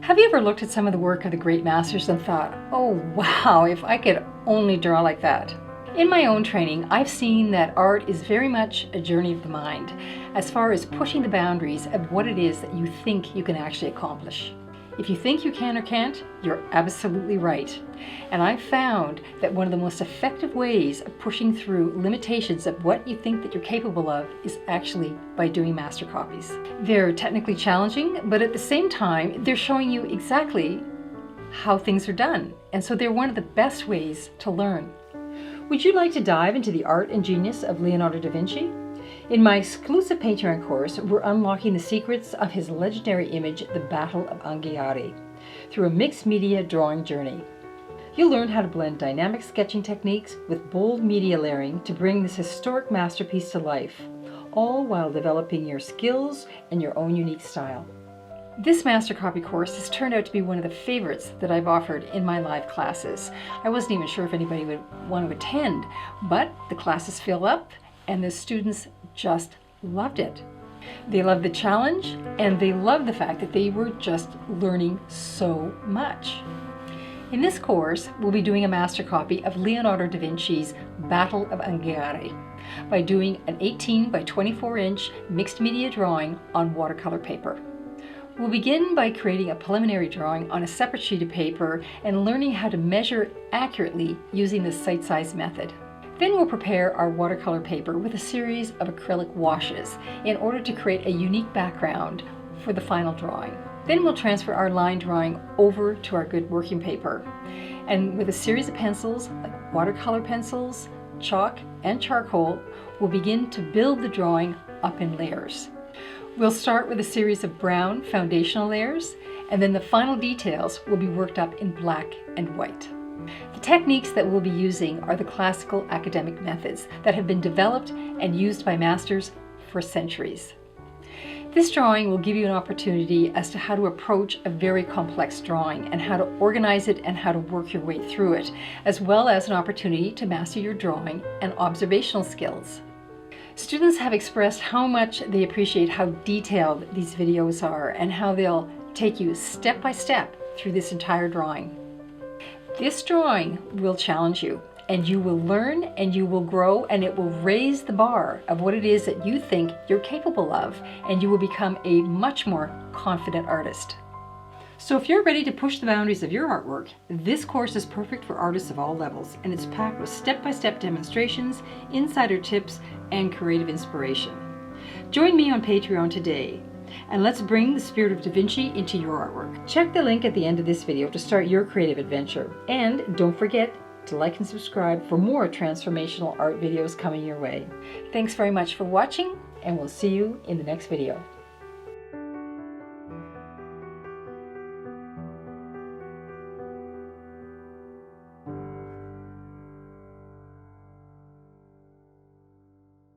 Have you ever looked at some of the work of the great masters and thought, oh wow, if I could only draw like that? In my own training, I've seen that art is very much a journey of the mind, as far as pushing the boundaries of what it is that you think you can actually accomplish. If you think you can or can't, you're absolutely right. And I've found that one of the most effective ways of pushing through limitations of what you think that you're capable of is actually by doing master copies. They're technically challenging, but at the same time, they're showing you exactly how things are done. And so they're one of the best ways to learn. Would you like to dive into the art and genius of Leonardo da Vinci? In my exclusive Patreon course, we're unlocking the secrets of his legendary image, the Battle of Anghiari, through a mixed media drawing journey. You'll learn how to blend dynamic sketching techniques with bold media layering to bring this historic masterpiece to life, all while developing your skills and your own unique style. This master copy course has turned out to be one of the favorites that I've offered in my live classes. I wasn't even sure if anybody would want to attend, but the classes fill up and the students just loved it. They loved the challenge and they loved the fact that they were just learning so much. In this course, we'll be doing a master copy of Leonardo da Vinci's Battle of Anghiari by doing an 18 by 24 inch mixed media drawing on watercolor paper. We'll begin by creating a preliminary drawing on a separate sheet of paper and learning how to measure accurately using the sight size method. Then we'll prepare our watercolor paper with a series of acrylic washes in order to create a unique background for the final drawing. Then we'll transfer our line drawing over to our good working paper. And with a series of pencils, like watercolor pencils, chalk, and charcoal, we'll begin to build the drawing up in layers. We'll start with a series of brown foundational layers, and then the final details will be worked up in black and white. The techniques that we'll be using are the classical academic methods that have been developed and used by masters for centuries. This drawing will give you an opportunity as to how to approach a very complex drawing and how to organize it and how to work your way through it, as well as an opportunity to master your drawing and observational skills. Students have expressed how much they appreciate how detailed these videos are and how they'll take you step by step through this entire drawing. This drawing will challenge you, and you will learn and you will grow, and it will raise the bar of what it is that you think you're capable of, and you will become a much more confident artist. So if you're ready to push the boundaries of your artwork, this course is perfect for artists of all levels, and it's packed with step-by-step demonstrations, insider tips, and creative inspiration. Join me on Patreon today, and let's bring the spirit of Da Vinci into your artwork. Check the link at the end of this video to start your creative adventure. And don't forget to like and subscribe for more transformational art videos coming your way. Thanks very much for watching, and we'll see you in the next video.